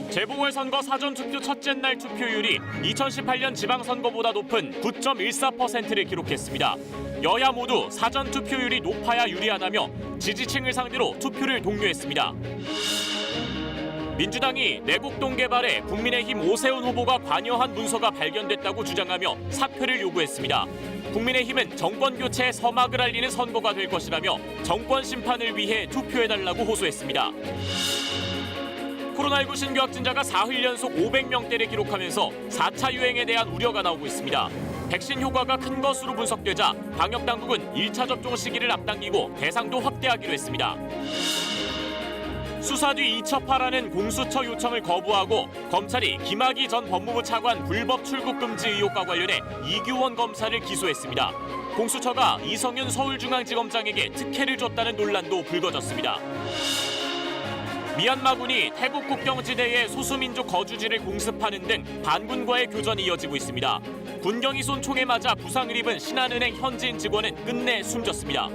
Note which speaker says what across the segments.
Speaker 1: 재보궐선거 사전투표 첫째 날 투표율이 2018년 지방선거보다 높은 9.14%를 기록했습니다. 여야 모두 사전투표율이 높아야 유리하다며 지지층을 상대로 투표를 독려했습니다. 민주당이 내곡동 개발에 국민의힘 오세훈 후보가 관여한 문서가 발견됐다고 주장하며 사퇴를 요구했습니다. 국민의힘은 정권교체의 서막을 알리는 선거가 될 것이라며 정권 심판을 위해 투표해달라고 호소했습니다. 코로나19 신규 확진자가 사흘 연속 500명대를 기록하면서 4차 유행에 대한 우려가 나오고 있습니다. 백신 효과가 큰 것으로 분석되자 방역당국은 1차 접종 시기를 앞당기고 대상도 확대하기로 했습니다. 수사 뒤 이첩하라는 공수처 요청을 거부하고 검찰이 김학의 전 법무부 차관 불법 출국 금지 의혹과 관련해 이규원 검사를 기소했습니다. 공수처가 이성윤 서울중앙지검장에게 특혜를 줬다는 논란도 불거졌습니다. 미얀마군이 태국 국경지대에 소수민족 거주지를 공습하는 등 반군과의 교전이 이어지고 있습니다. 군경이 쏜 총에 맞아 부상을 입은 신한은행 현지인 직원은 끝내 숨졌습니다.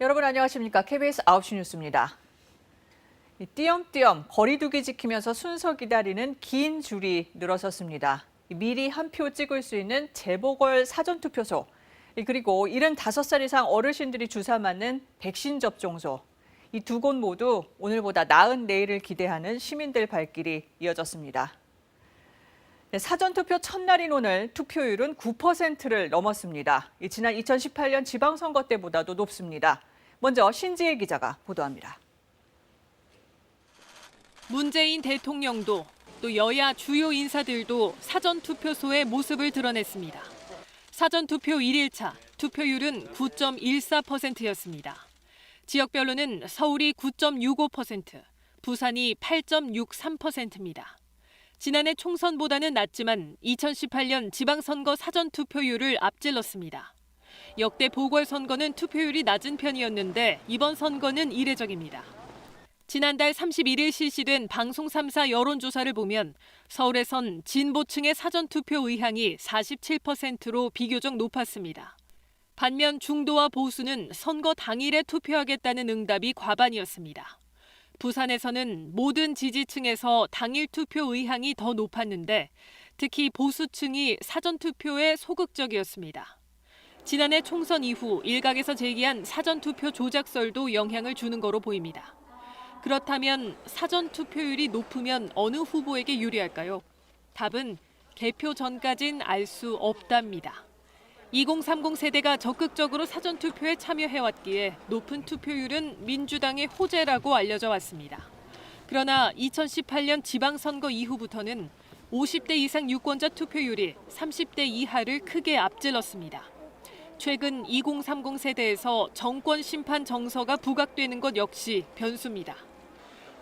Speaker 2: 여러분 안녕하십니까? KBS 9시 뉴스입니다. 띄엄띄엄 거리두기 지키면서 순서 기다리는 긴 줄이 늘어섰습니다. 미리 한 표 찍을 수 있는 재보궐 사전투표소, 그리고 75살 이상 어르신들이 주사 맞는 백신 접종소, 이 두 곳 모두 오늘보다 나은 내일을 기대하는 시민들 발길이 이어졌습니다. 사전투표 첫날인 오늘 투표율은 9%를 넘었습니다. 지난 2018년 지방선거 때보다도 높습니다. 먼저 신지혜 기자가 보도합니다.
Speaker 3: 문재인 대통령도 또 여야 주요 인사들도 사전투표소의 모습을 드러냈습니다. 사전투표 1일차 투표율은 9.14%였습니다. 지역별로는 서울이 9.65%, 부산이 8.63%입니다. 지난해 총선보다는 낮지만 2018년 지방선거 사전투표율을 앞질렀습니다. 역대 보궐선거는 투표율이 낮은 편이었는데 이번 선거는 이례적입니다. 지난달 31일 실시된 방송 3사 여론조사를 보면 서울에선 진보층의 사전투표 의향이 47%로 비교적 높았습니다. 반면 중도와 보수는 선거 당일에 투표하겠다는 응답이 과반이었습니다. 부산에서는 모든 지지층에서 당일 투표 의향이 더 높았는데 특히 보수층이 사전투표에 소극적이었습니다. 지난해 총선 이후 일각에서 제기한 사전투표 조작설도 영향을 주는 거로 보입니다. 그렇다면 사전투표율이 높으면 어느 후보에게 유리할까요? 답은 개표 전까진 알 수 없답니다. 2030 세대가 적극적으로 사전투표에 참여해왔기에 높은 투표율은 민주당의 호재라고 알려져 왔습니다. 그러나 2018년 지방선거 이후부터는 50대 이상 유권자 투표율이 30대 이하를 크게 앞질렀습니다. 최근 2030 세대에서 정권 심판 정서가 부각되는 것 역시 변수입니다.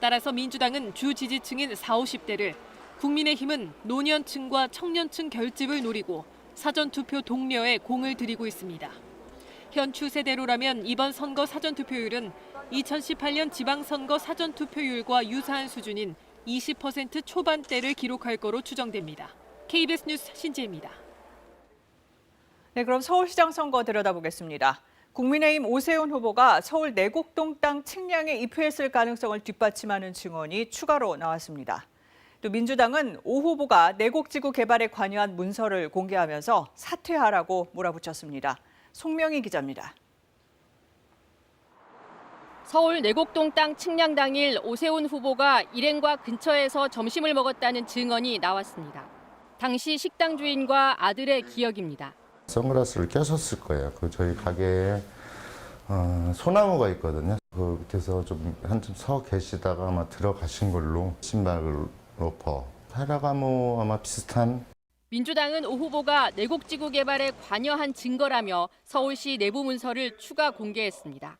Speaker 3: 따라서 민주당은 주 지지층인 40, 50대를, 국민의힘은 노년층과 청년층 결집을 노리고 사전투표 독려에 공을 들이고 있습니다. 현 추세대로라면 이번 선거 사전투표율은 2018년 지방선거 사전투표율과 유사한 수준인 20% 초반대를 기록할 거로 추정됩니다. KBS 뉴스 신지혜입니다.
Speaker 2: 네, 그럼 서울시장 선거 들여다보겠습니다. 국민의힘 오세훈 후보가 서울 내곡동 땅 측량에 입회했을 가능성을 뒷받침하는 증언이 추가로 나왔습니다. 또 민주당은 오 후보가 내곡지구 개발에 관여한 문서를 공개하면서 사퇴하라고 몰아붙였습니다. 송명희 기자입니다.
Speaker 4: 서울 내곡동 땅 측량 당일 오세훈 후보가 일행과 근처에서 점심을 먹었다는 증언이 나왔습니다. 당시 식당 주인과 아들의 기억입니다.
Speaker 5: 선글라스를 껴셨을 거예요. 그 저희 가게에 소나무가 있거든요. 그 밑에서 좀 한참 서 계시다가 아마 들어가신 걸로 신발 로퍼, 페라가모 아마 비슷한.
Speaker 4: 민주당은 오 후보가 내곡지구 개발에 관여한 증거라며 서울시 내부 문서를 추가 공개했습니다.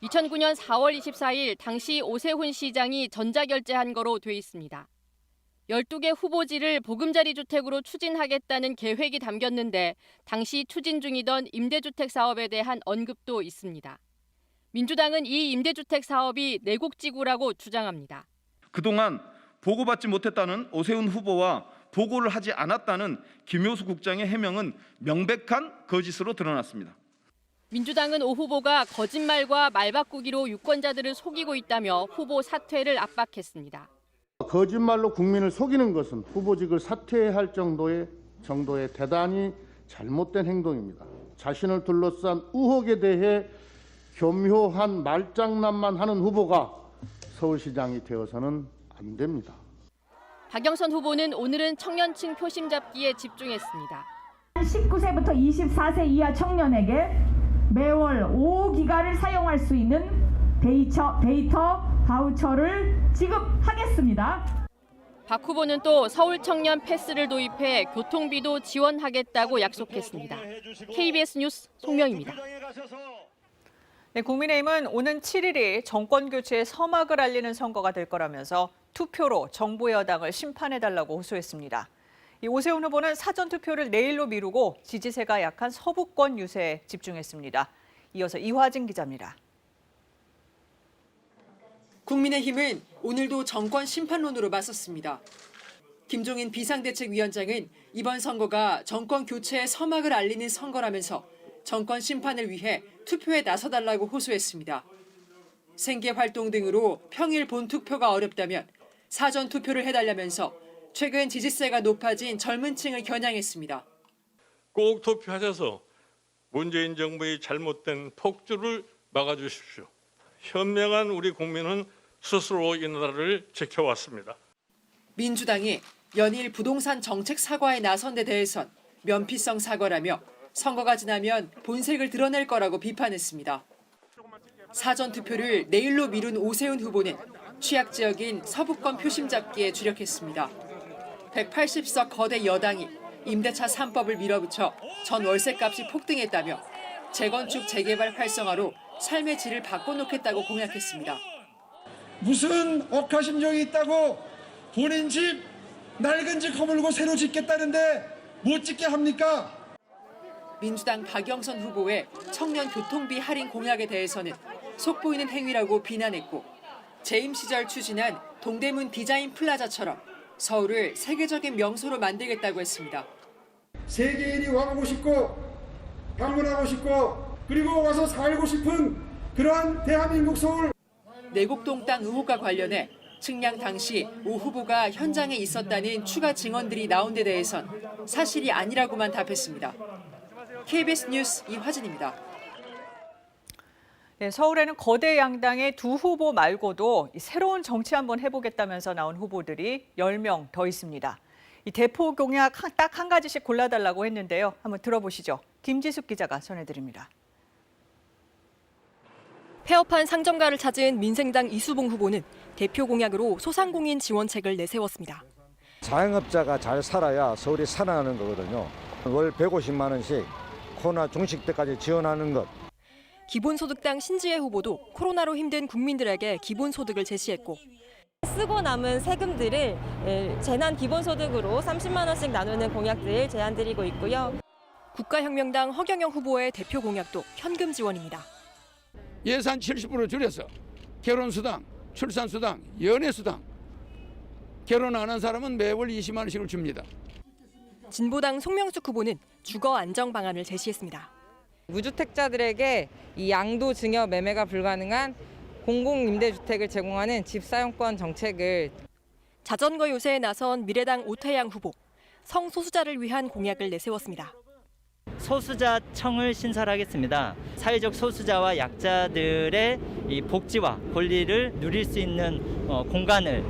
Speaker 4: 2009년 4월 24일 당시 오세훈 시장이 전자결제한 거로 돼 있습니다. 12개 후보지를 보금자리 주택으로 추진하겠다는 계획이 담겼는데 당시 추진 중이던 임대주택 사업에 대한 언급도 있습니다. 민주당은 이 임대주택 사업이 내곡지구라고 주장합니다.
Speaker 6: 그동안 보고받지 못했다는 오세훈 후보와 보고를 하지 않았다는 김효수 국장의 해명은 명백한 거짓으로 드러났습니다.
Speaker 4: 민주당은 오 후보가 거짓말과 말바꾸기로 유권자들을 속이고 있다며 후보 사퇴를 압박했습니다.
Speaker 7: 거짓말로 국민을 속이는 것은 후보직을 사퇴할 정도의 대단히 잘못된 행동입니다. 자신을 둘러싼 의혹에 대해 교묘한 말장난만 하는 후보가 서울시장이 되어서는 안 됩니다.
Speaker 4: 박영선 후보는 오늘은 청년층 표심 잡기에 집중했습니다.
Speaker 8: 19세부터 24세 이하 청년에게 매월 5기가를 사용할 수 있는 데이터 바우처를 지급하겠습니다.
Speaker 4: 박 후보는 또 서울 청년 패스를 도입해 교통비도 지원하겠다고 약속했습니다. KBS 뉴스 송명입니다.
Speaker 2: 네, 국민의힘은 오는 7일이 정권 교체의 서막을 알리는 선거가 될 거라면서 투표로 정부 여당을 심판해달라고 호소했습니다. 이 오세훈 후보는 사전투표를 내일로 미루고 지지세가 약한 서부권 유세에 집중했습니다. 이어서 이화진 기자입니다.
Speaker 9: 국민의힘은 오늘도 정권 심판론으로 맞섰습니다. 김종인 비상대책위원장은 이번 선거가 정권 교체의 서막을 알리는 선거라면서 정권 심판을 위해 투표에 나서달라고 호소했습니다. 생계활동 등으로 평일 본투표가 어렵다면 사전투표를 해달라면서 최근 지지세가 높아진 젊은 층을 겨냥했습니다.
Speaker 10: 꼭 투표하셔서 문재인 정부의 잘못된 폭주를 막아주십시오. 현명한 우리 국민은 스스로 이 나라를 지켜왔습니다.
Speaker 9: 민주당이 연일 부동산 정책 사과에 나선 데 대해선 면피성 사과라며 선거가 지나면 본색을 드러낼 거라고 비판했습니다. 사전투표를 내일로 미룬 오세훈 후보는 취약 지역인 서부권 표심 잡기에 주력했습니다. 180석 거대 여당이 임대차 3법을 밀어붙여 전 월세값이 폭등했다며 재건축 재개발 활성화로 삶의 질을 바꿔놓겠다고 공약했습니다.
Speaker 11: 무슨 억하심정이 있다고 본인 집 낡은 집 허물고 새로 짓겠다는데 못 짓게 합니까?
Speaker 9: 민주당 박영선 후보의 청년 교통비 할인 공약에 대해서는 속보이는 행위라고 비난했고 재임 시절 추진한 동대문 디자인 플라자처럼 서울을 세계적인 명소로 만들겠다고 했습니다.
Speaker 11: 세계인이 와보고 싶고 방문하고 싶고 그리고 와서 살고 싶은 그러한 대한민국 서울.
Speaker 9: 내곡동 땅 의혹과 관련해 측량 당시 오 후보가 현장에 있었다는 추가 증언들이 나온 데 대해선 사실이 아니라고만 답했습니다. KBS 뉴스 이화진입니다.
Speaker 2: 네, 서울에는 거대 양당의 두 후보 말고도 새로운 정치 한번 해보겠다면서 나온 후보들이 10명 더 있습니다. 이 대포 공약 딱 한 가지씩 골라달라고 했는데요. 한번 들어보시죠. 김지숙 기자가 전해드립니다.
Speaker 3: 폐업한 상점가를 찾은 민생당 이수봉 후보는 대표 공약으로 소상공인 지원책을 내세웠습니다.
Speaker 12: 자영업자가 잘 살아야 서울이 살아나는 거거든요. 월 150만 원씩 코로나 종식 때까지 지원하는 것.
Speaker 3: 기본소득당 신지혜 후보도 코로나로 힘든 국민들에게 기본소득을 제시했고
Speaker 13: 쓰고 남은 세금들을 재난 기본소득으로 30만 원씩 나누는 공약들 제안드리고 있고요.
Speaker 3: 국가혁명당 허경영 후보의 대표 공약도 현금 지원입니다.
Speaker 14: 예산 70% 줄여서 결혼수당, 출산수당, 연애수당, 결혼 안 한 사람은 매월 20만 원씩을 줍니다.
Speaker 3: 진보당 송명숙 후보는 주거 안정 방안을 제시했습니다.
Speaker 13: 무주택자들에게 이 양도 증여 매매가 불가능한 공공임대주택을 제공하는 집사용권 정책을.
Speaker 3: 자전거 요새에 나선 미래당 오태양 후보, 성소수자를 위한 공약을 내세웠습니다.
Speaker 15: 소수자청을 신설하겠습니다. 사회적 소수자와 약자들의 이 복지와 권리를 누릴 수 있는 공간을.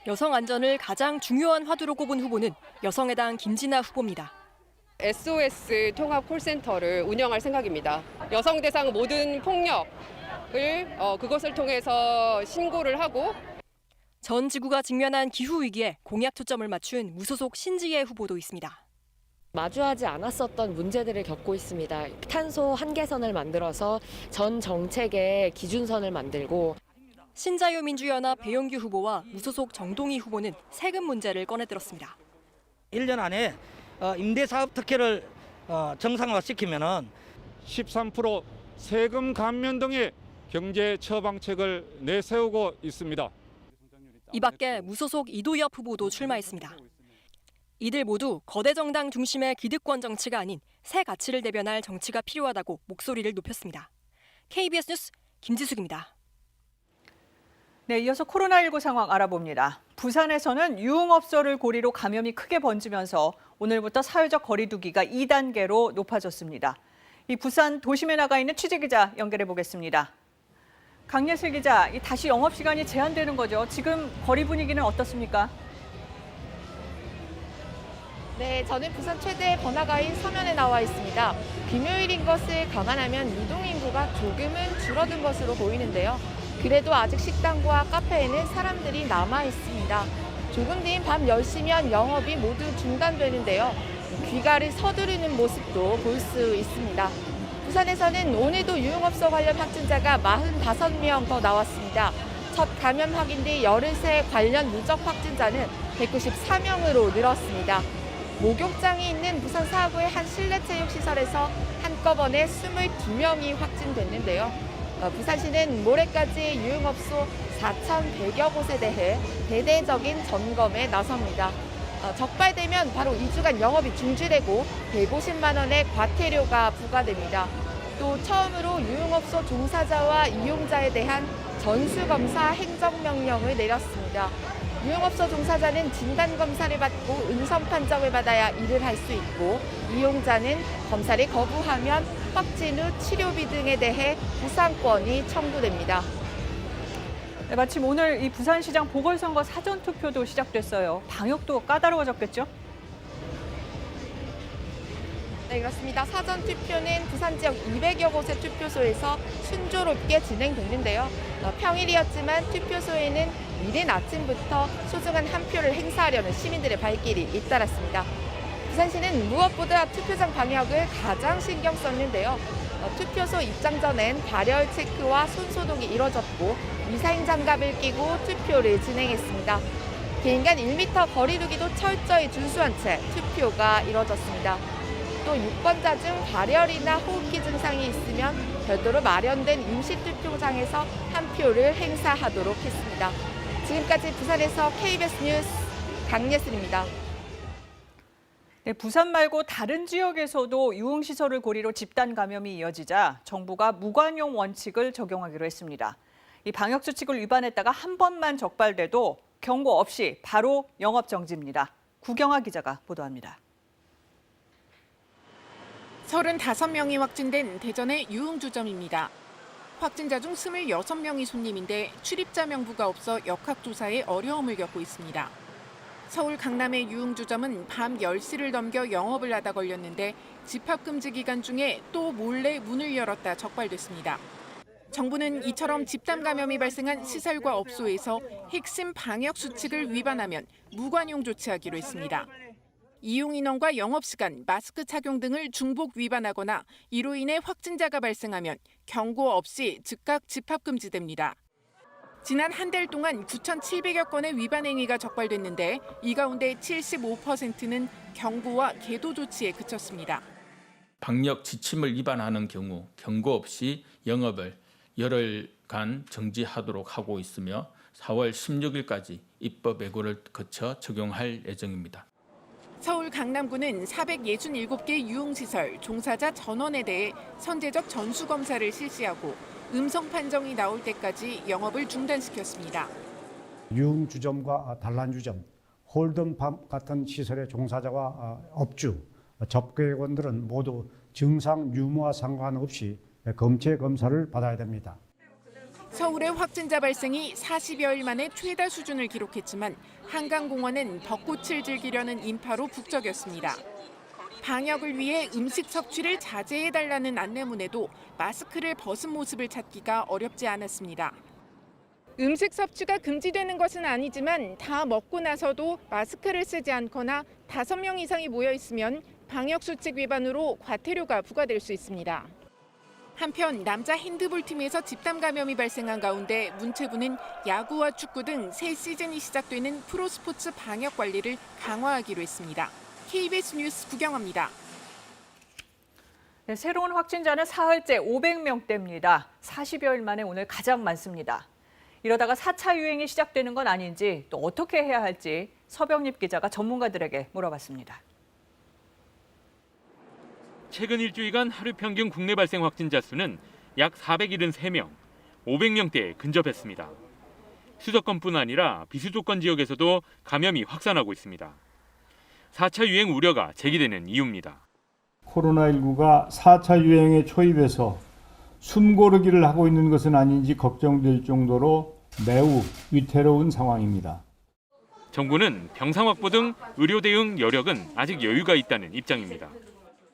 Speaker 3: 여성 안전을 가장 중요한 화두로 꼽은 후보는 여성의당 김진아 후보입니다.
Speaker 16: SOS 통합 콜센터를 운영할 생각입니다. 여성 대상 모든 폭력을 그것을 통해서 신고를 하고
Speaker 3: 전 지구가 직면한 기후 위기에 공약 초점을 맞춘 무소속 신지혜 후보도 있습니다.
Speaker 17: 마주하지 않았었던 문제들을 겪고 있습니다. 탄소 한계선을 만들어서 전 정책의 기준선을 만들고.
Speaker 3: 신자유민주연합 배용규 후보와 무소속 정동희 후보는 세금 문제를 꺼내들었습니다.
Speaker 15: 1년 안에 임대사업 특혜를 정상화시키면
Speaker 18: 13% 세금 감면 등의 경제 처방책을 내세우고 있습니다.
Speaker 3: 이 밖에 무소속 이도엽 후보도 출마했습니다. 이들 모두 거대 정당 중심의 기득권 정치가 아닌 새 가치를 대변할 정치가 필요하다고 목소리를 높였습니다. KBS 뉴스 김지숙입니다.
Speaker 2: 네, 이어서 코로나19 상황 알아봅니다. 부산에서는 유흥업소를 고리로 감염이 크게 번지면서 오늘부터 사회적 거리 두기가 2단계로 높아졌습니다. 이 부산 도심에 나가 있는 취재기자 연결해 보겠습니다. 강예슬 기자, 다시 영업시간이 제한되는 거죠. 지금 거리 분위기는 어떻습니까?
Speaker 19: 네, 저는 부산 최대의 번화가인 서면에 나와 있습니다. 금요일인 것을 감안하면 유동인구가 조금은 줄어든 것으로 보이는데요. 그래도 아직 식당과 카페에는 사람들이 남아 있습니다. 조금 뒤인 밤 10시면 영업이 모두 중단되는데요. 귀가를 서두르는 모습도 볼 수 있습니다. 부산에서는 오늘도 유흥업소 관련 확진자가 45명 더 나왔습니다. 첫 감염 확인 뒤 열흘새 관련 누적 확진자는 194명으로 늘었습니다. 목욕장이 있는 부산 사구의 한 실내체육시설에서 한꺼번에 22명이 확진됐는데요. 부산시는 모레까지 유흥업소 4,100여 곳에 대해 대대적인 점검에 나섭니다. 적발되면 바로 2주간 영업이 중지되고 150만 원의 과태료가 부과됩니다. 또 처음으로 유흥업소 종사자와 이용자에 대한 전수검사 행정명령을 내렸습니다. 유흥업소 종사자는 진단검사를 받고 음성 판정을 받아야 일을 할 수 있고 이용자는 검사를 거부하면 확진 후 치료비 등에 대해 보상권이 청구됩니다.
Speaker 2: 네, 마침 오늘 이 부산시장 보궐선거 사전투표도 시작됐어요. 방역도 까다로워졌겠죠?
Speaker 19: 네, 그렇습니다. 사전투표는 부산 지역 200여 곳의 투표소에서 순조롭게 진행됐는데요. 평일이었지만 투표소에는 이른 아침부터 소중한 한 표를 행사하려는 시민들의 발길이 잇따랐습니다. 부산시는 무엇보다 투표장 방역을 가장 신경 썼는데요. 투표소 입장 전엔 발열 체크와 손소독이 이뤄졌고 위생 장갑을 끼고 투표를 진행했습니다. 개인 간 1m 거리 두기도 철저히 준수한 채 투표가 이뤄졌습니다. 또 유권자 중 발열이나 호흡기 증상이 있으면 별도로 마련된 임시투표장에서 한 표를 행사하도록 했습니다. 지금까지 부산에서 KBS 뉴스 강예슬입니다.
Speaker 2: 네, 부산 말고 다른 지역에서도 유흥시설을 고리로 집단 감염이 이어지자 정부가 무관용 원칙을 적용하기로 했습니다. 이 방역수칙을 위반했다가 한 번만 적발돼도 경고 없이 바로 영업 정지입니다. 구경아 기자가 보도합니다.
Speaker 20: 35명이 확진된 대전의 유흥주점입니다. 확진자 중 26명이 손님인데 출입자 명부가 없어 역학조사에 어려움을 겪고 있습니다. 서울 강남의 유흥주점은 밤 10시를 넘겨 영업을 하다 걸렸는데 집합금지 기간 중에 또 몰래 문을 열었다 적발됐습니다. 정부는 이처럼 집단 감염이 발생한 시설과 업소에서 핵심 방역 수칙을 위반하면 무관용 조치하기로 했습니다. 이용 인원과 영업시간, 마스크 착용 등을 중복 위반하거나 이로 인해 확진자가 발생하면 경고 없이 즉각 집합금지됩니다. 지난 한 달 동안 9,700여 건의 위반 행위가 적발됐는데 이 가운데 75%는 경고와 계도 조치에 그쳤습니다.
Speaker 21: 방역 지침을 위반하는 경우 경고 없이 영업을 열흘간 정지하도록 하고 있으며 4월 16일까지 입법 예고를 거쳐 적용할 예정입니다.
Speaker 20: 서울 강남구는 467개 유흥시설 종사자 전원에 대해 선제적 전수검사를 실시하고 음성 판정이 나올 때까지 영업을 중단시켰습니다.
Speaker 22: 유흥주점과 단란주점, 홀덤팜 같은 시설의 종사자와 업주, 접객원들은 모두 증상 유무와 상관없이 검체 검사를 받아야 됩니다.
Speaker 20: 서울의 확진자 발생이 40여일 만에 최다 수준을 기록했지만 한강공원은 벚꽃을 즐기려는 인파로 북적였습니다. 방역을 위해 음식 섭취를 자제해달라는 안내문에도 마스크를 벗은 모습을 찾기가 어렵지 않았습니다. 음식 섭취가 금지되는 것은 아니지만 다 먹고 나서도 마스크를 쓰지 않거나 5명 이상이 모여 있으면 방역수칙 위반으로 과태료가 부과될 수 있습니다. 한편 남자 핸드볼 팀에서 집단 감염이 발생한 가운데 문체부는 야구와 축구 등 새 시즌이 시작되는 프로스포츠 방역 관리를 강화하기로 했습니다. KBS 뉴스 구경합니다.
Speaker 2: 네, 새로운 확진자는 사흘째 500명대입니다. 40여일 만에 오늘 가장 많습니다. 이러다가 4차 유행이 시작되는 건 아닌지 또 어떻게 해야 할지 서병립 기자가 전문가들에게 물어봤습니다.
Speaker 1: 최근 일주일간 하루 평균 국내 발생 확진자 수는 약 473명, 500명대에 근접했습니다. 수도권뿐 아니라 비수도권 지역에서도 감염이 확산하고 있습니다. 4차 유행 우려가 제기되는 이유입니다.
Speaker 5: 코로나19가 4차 유행에 초입해서 숨고르기를 하고 있는 것은 아닌지 걱정될 정도로 매우 위태로운 상황입니다.
Speaker 1: 정부는 병상 확보 등 의료 대응 여력은 아직 여유가 있다는 입장입니다.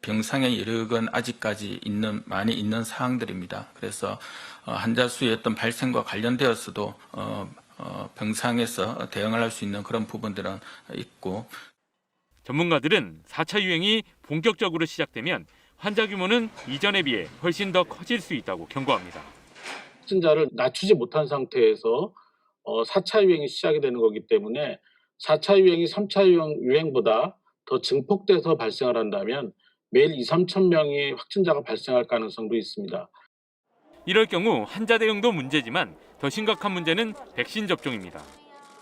Speaker 21: 병상의 여력은 아직까지 많이 있는 사항들입니다. 그래서 환자 수의 어떤 발생과 관련되어서도 병상에서 대응을 할 수 있는 그런 부분들은 있고.
Speaker 1: 전문가들은 4차 유행이 본격적으로 시작되면 환자 규모는 이전에 비해 훨씬 더 커질 수 있다고 경고합니다.
Speaker 23: 확진자를 낮추지 못한 상태에서 4차 유행이 시작이 되는 거기 때문에 4차 유행이 3차 유행보다 더 증폭돼서 발생을 한다면 매일 2, 3천 명의 확진자가 발생할 가능성도 있습니다.
Speaker 1: 이럴 경우 환자 대응도 문제지만 더 심각한 문제는 백신 접종입니다.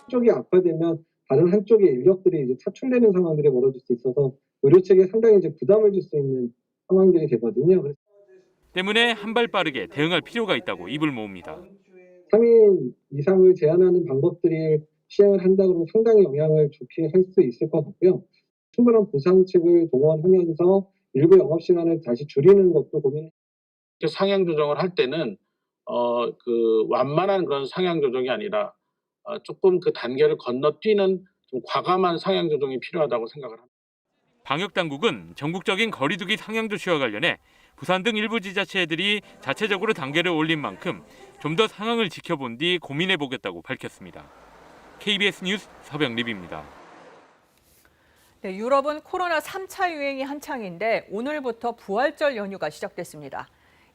Speaker 24: 한쪽이 악화되면 다른 한쪽의 인력들이 이제 차출되는 상황들이 벌어질 수 있어서 의료 체계에 상당히 이제 부담을 줄 수 있는 상황들이 되거든요.
Speaker 1: 때문에 한 발 빠르게 대응할 필요가 있다고 입을 모읍니다.
Speaker 24: 3인 이상을 제한하는 방법들이 시행을 한다 그러면 상당히 영향을 좋게 할 수 있을 것 같고요. 충분한 보상책을 동원하면서 일부 영업시간을 다시 줄이는 것도 고민.
Speaker 23: 상향 조정을 할 때는 완만한 그런 상향 조정이 아니라 조금 그 단계를 건너뛰는 좀 과감한 상향 조정이 필요하다고 생각을 합니다.
Speaker 1: 방역 당국은 전국적인 거리두기 상향 조치와 관련해 부산 등 일부 지자체들이 자체적으로 단계를 올린 만큼 좀 더 상황을 지켜본 뒤 고민해 보겠다고 밝혔습니다. KBS 뉴스 서병립입니다.
Speaker 2: 네, 유럽은 코로나 3차 유행이 한창인데 오늘부터 부활절 연휴가 시작됐습니다.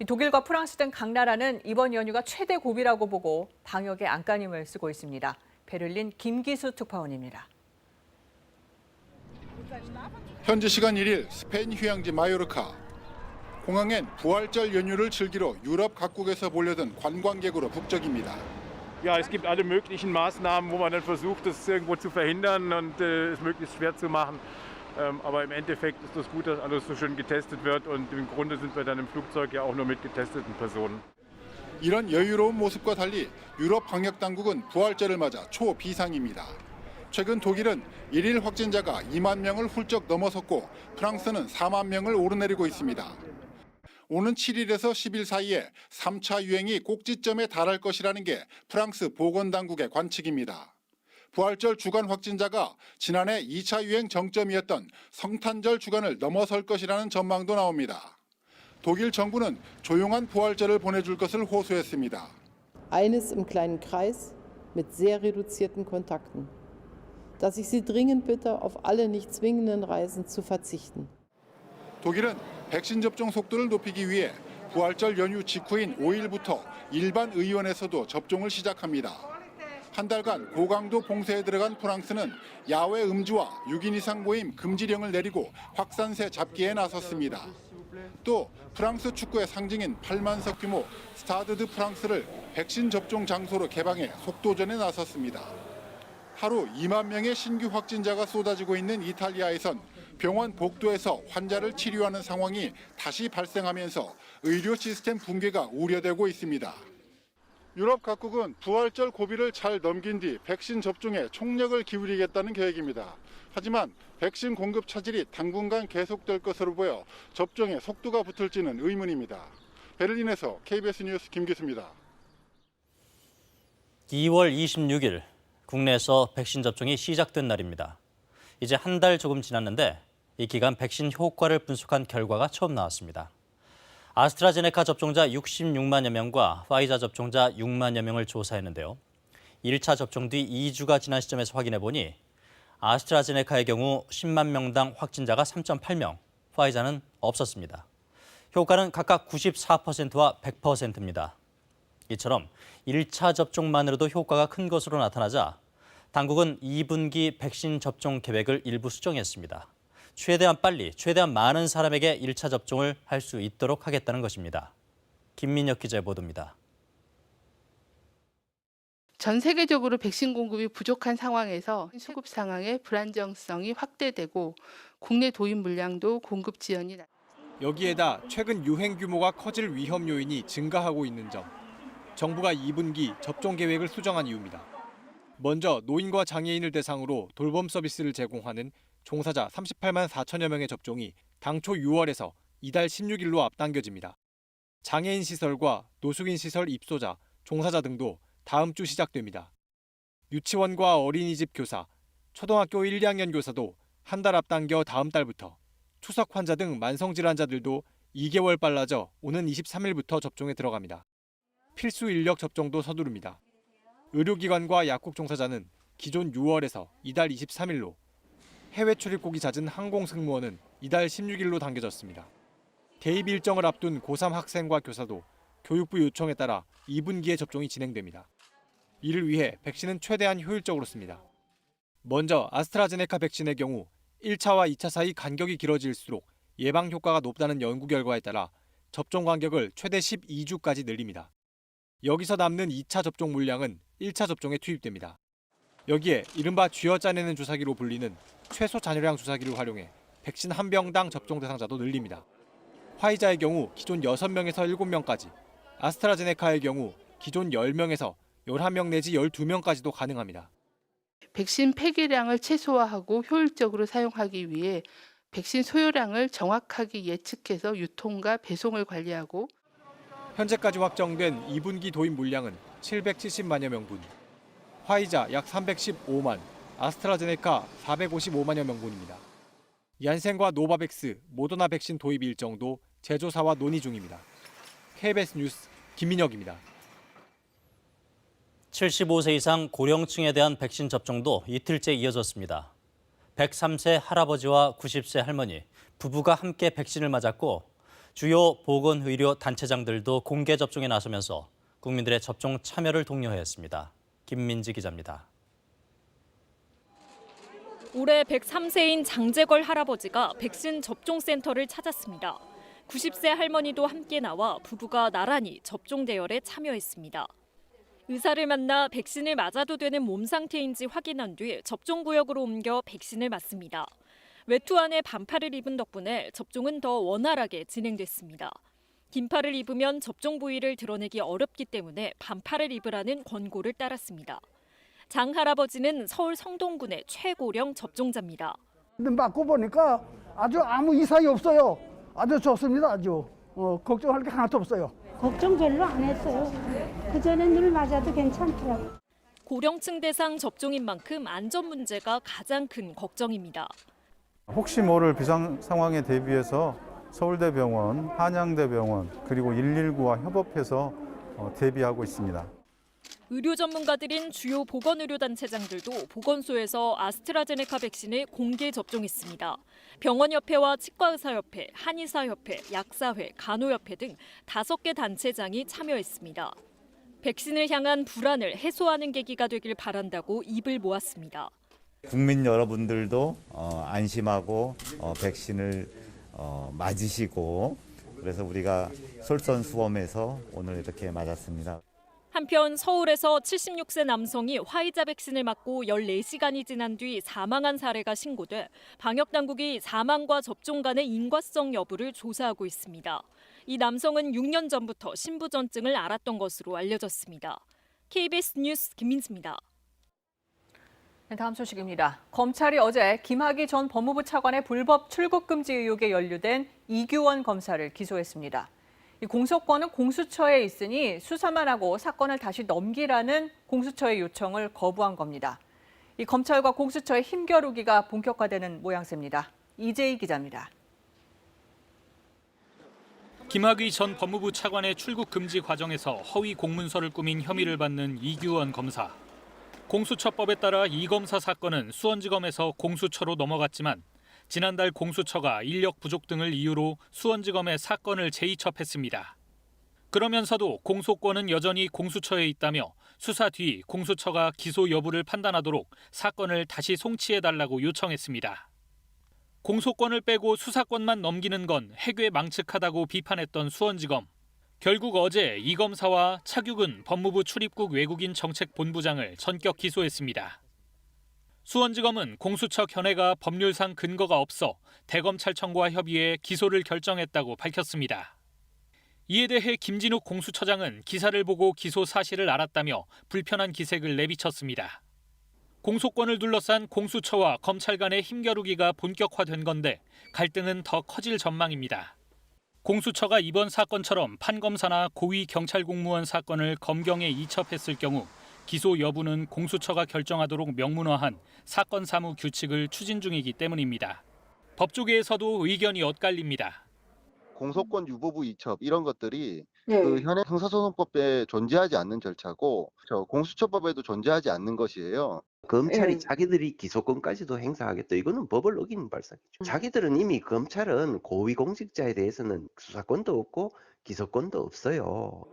Speaker 2: 독일과 프랑스 등 각 나라는 이번 연휴가 최대 고비라고 보고 방역에 안간힘을 쓰고 있습니다. 베를린 김기수 특파원입니다.
Speaker 25: 현지 시간 1일 스페인 휴양지 마요르카. 공항엔 부활절 연휴를 즐기러 유럽 각국에서 몰려든 관광객으로 북적입니다.
Speaker 26: Ja, es gibt alle möglichen Maßnahmen, wo man dann versucht, das irgendwo zu verhindern und es möglichst schwer zu machen. Aber im Endeffekt ist es gut, dass alles so schön getestet wird und im Grunde sind wir dann im Flugzeug ja auch nur mit getesteten Personen.
Speaker 25: 이런 여유로운 모습과 달리 유럽 방역 당국은 부활절을 맞아 초비상입니다. 최근 독일은 1일 확진자가 2만 명을 훌쩍 넘어섰고 프랑스는 4만 명을 오르내리고 있습니다. 오는 7일에서 10일 사이에 3차 유행이 꼭지점에 달할 것이라는 게 프랑스 보건당국의 관측입니다. 부활절 주간 확진자가 지난해 2차 유행 정점이었던 성탄절 주간을 넘어설 것이라는 전망도 나옵니다. 독일 정부는 조용한 부활절을 보내줄 것을 호소했습니다.
Speaker 27: Eines im kleinen Kreis mit sehr reduzierten Kontakten. Dass ich Sie dringend bitte, auf alle nicht zwingenden Reisen zu verzichten.
Speaker 25: 독일은 백신 접종 속도를 높이기 위해 부활절 연휴 직후인 5일부터 일반 의원에서도 접종을 시작합니다. 한 달간 고강도 봉쇄에 들어간 프랑스는 야외 음주와 6인 이상 모임 금지령을 내리고 확산세 잡기에 나섰습니다. 또 프랑스 축구의 상징인 8만석 규모 스타드 드 프랑스를 백신 접종 장소로 개방해 속도전에 나섰습니다. 하루 2만 명의 신규 확진자가 쏟아지고 있는 이탈리아에선 병원 복도에서 환자를 치료하는 상황이 다시 발생하면서 의료 시스템 붕괴가 우려되고 있습니다. 유럽 각국은 부활절 고비를 잘 넘긴 뒤 백신 접종에 총력을 기울이겠다는 계획입니다. 하지만 백신 공급 차질이 당분간 계속될 것으로 보여 접종에 속도가 붙을지는 의문입니다. 베를린에서 KBS 뉴스 김기수입니다.
Speaker 28: 2월 26일 국내에서 백신 접종이 시작된 날입니다. 이제 한 달 조금 지났는데 이 기간 백신 효과를 분석한 결과가 처음 나왔습니다. 아스트라제네카 접종자 66만여 명과 화이자 접종자 6만여 명을 조사했는데요. 1차 접종 뒤 2주가 지난 시점에서 확인해 보니 아스트라제네카의 경우 10만 명당 확진자가 3.8명, 화이자는 없었습니다. 효과는 각각 94%와 100%입니다. 이처럼 1차 접종만으로도 효과가 큰 것으로 나타나자 당국은 2분기 백신 접종 계획을 일부 수정했습니다. 최대한 빨리, 최대한 많은 사람에게 1차 접종을 할 수 있도록 하겠다는 것입니다. 김민혁 기자의 보도입니다.
Speaker 4: 전 세계적으로 백신 공급이 부족한 상황에서 수급 상황의 불안정성이 확대되고 국내 도입 물량도 공급 지연이
Speaker 6: 여기에다 최근 유행 규모가 커질 위험 요인이 증가하고 있는 점. 정부가 2분기 접종 계획을 수정한 이유입니다. 먼저 노인과 장애인을 대상으로 돌봄 서비스를 제공하는 종사자 38만 4천여 명의 접종이 당초 6월에서 이달 16일로 앞당겨집니다. 장애인 시설과 노숙인 시설 입소자, 종사자 등도 다음 주 시작됩니다. 유치원과 어린이집 교사, 초등학교 1, 2학년 교사도 한 달 앞당겨 다음 달부터, 추석 환자 등 만성질환자들도 2개월 빨라져 오는 23일부터 접종에 들어갑니다. 필수 인력 접종도 서두릅니다. 의료기관과 약국 종사자는 기존 6월에서 이달 23일로, 해외 출입국이 잦은 항공승무원은 이달 16일로 당겨졌습니다. 대입 일정을 앞둔 고3 학생과 교사도 교육부 요청에 따라 2분기에 접종이 진행됩니다. 이를 위해 백신은 최대한 효율적으로 씁니다. 먼저 아스트라제네카 백신의 경우 1차와 2차 사이 간격이 길어질수록 예방 효과가 높다는 연구 결과에 따라 접종 간격을 최대 12주까지 늘립니다. 여기서 남는 2차 접종 물량은 1차 접종에 투입됩니다. 여기에 이른바 쥐어짜내는 주사기로 불리는 최소 잔여량 주사기를 활용해 백신 한 병당 접종 대상자도 늘립니다. 화이자의 경우 기존 6명에서 7명까지, 아스트라제네카의 경우 기존 10명에서 11명 내지 12명까지도 가능합니다.
Speaker 4: 백신 폐기량을 최소화하고 효율적으로 사용하기 위해 백신 소요량을 정확하게 예측해서 유통과 배송을 관리하고
Speaker 6: 현재까지 확정된 2분기 도입 물량은 770만여 명분, 화이자 약 315만, 아스트라제네카 455만여 명분입니다. 얀센과 노바백스, 모더나 백신 도입 일정도 제조사와 논의 중입니다. KBS 뉴스 김민혁입니다.
Speaker 28: 75세 이상 고령층에 대한 백신 접종도 이틀째 이어졌습니다. 103세 할아버지와 90세 할머니, 부부가 함께 백신을 맞았고 주요 보건의료 단체장들도 공개 접종에 나서면서 국민들의 접종 참여를 독려했습니다. 김민지 기자입니다.
Speaker 7: 올해 103세인 장재걸 할아버지가 백신 접종센터를 찾았습니다. 90세 할머니도 함께 나와 부부가 나란히 접종 대열에 참여했습니다. 의사를 만나 백신을 맞아도 되는 몸 상태인지 확인한 뒤 접종구역으로 옮겨 백신을 맞습니다. 외투 안에 반팔을 입은 덕분에 접종은 더 원활하게 진행됐습니다. 긴팔을 입으면 접종 부위를 드러내기 어렵기 때문에 반팔을 입으라는 권고를 따랐습니다. 장 할아버지는 서울 성동군의 최고령 접종자입니다.
Speaker 8: 맞고 보니까 아주 아무 이상이 없어요. 아주 좋습니다. 아주 걱정할 게 하나도 없어요.
Speaker 9: 걱정 별로 안 했어요. 그전엔 늘 맞아도 괜찮더라고요.
Speaker 7: 고령층 대상 접종인 만큼 안전 문제가 가장 큰 걱정입니다.
Speaker 10: 혹시 모를 비상 상황에 대비해서 서울대병원, 한양대병원, 그리고 119와 협업해서 대비하고 있습니다.
Speaker 7: 의료 전문가들인 주요 보건의료단체장들도 보건소에서 아스트라제네카 백신을 공개 접종했습니다. 병원협회와 치과의사협회, 한의사협회, 약사회, 간호협회 등 5개 단체장이 참여했습니다. 백신을 향한 불안을 해소하는 계기가 되길 바란다고 입을 모았습니다.
Speaker 11: 국민 여러분들도 안심하고 백신을 맞으시고 그래서 우리가 솔선수범해서 오늘 이렇게 맞았습니다.
Speaker 7: 한편 서울에서 76세 남성이 화이자 백신을 맞고 14시간이 지난 뒤 사망한 사례가 신고돼 방역당국이 사망과 접종 간의 인과성 여부를 조사하고 있습니다. 이 남성은 6년 전부터 신부전증을 앓았던 것으로 알려졌습니다. KBS 뉴스 김민지입니다.
Speaker 2: 다음 소식입니다. 검찰이 어제 김학의 전 법무부 차관의 불법 출국 금지 의혹에 연루된 이규원 검사를 기소했습니다. 이 공소권은 공수처에 있으니 수사만 하고 사건을 다시 넘기라는 공수처의 요청을 거부한 겁니다. 이 검찰과 공수처의 힘겨루기가 본격화되는 모양새입니다. 이재희 기자입니다.
Speaker 1: 김학의 전 법무부 차관의 출국 금지 과정에서 허위 공문서를 꾸민 혐의를 받는 이규원 검사. 공수처법에 따라 이 검사 사건은 수원지검에서 공수처로 넘어갔지만 지난달 공수처가 인력 부족 등을 이유로 수원지검에 사건을 재이첩했습니다. 그러면서도 공소권은 여전히 공수처에 있다며 수사 뒤 공수처가 기소 여부를 판단하도록 사건을 다시 송치해달라고 요청했습니다.
Speaker 3: 공소권을 빼고 수사권만 넘기는 건 해괴망측하다고 비판했던 수원지검. 결국 어제 이 검사와 차규근 법무부 출입국 외국인 정책본부장을 전격 기소했습니다. 수원지검은 공수처 견해가 법률상 근거가 없어 대검찰청과 협의해 기소를 결정했다고 밝혔습니다. 이에 대해 김진욱 공수처장은 기사를 보고 기소 사실을 알았다며 불편한 기색을 내비쳤습니다. 공소권을 둘러싼 공수처와 검찰 간의 힘겨루기가 본격화된 건데 갈등은 더 커질 전망입니다. 공수처가 이번 사건처럼 판검사나 고위 경찰 공무원 사건을 검경에 이첩했을 경우 기소 여부는 공수처가 결정하도록 명문화한 사건 사무 규칙을 추진 중이기 때문입니다. 법조계에서도 의견이 엇갈립니다.
Speaker 12: 공소권 유보부 이첩 이런 것들이 그 현행 형사소송법에 존재하지 않는 절차고 공수처법에도 존재하지 않는 것이에요.
Speaker 13: 검찰이 자기들이 기소권까지도 행사하겠다. 이거는 법을 어기는 발상이죠. 자기들은 이미 검찰은 고위공직자에 대해서는 수사권도 없고 기소권도 없어요.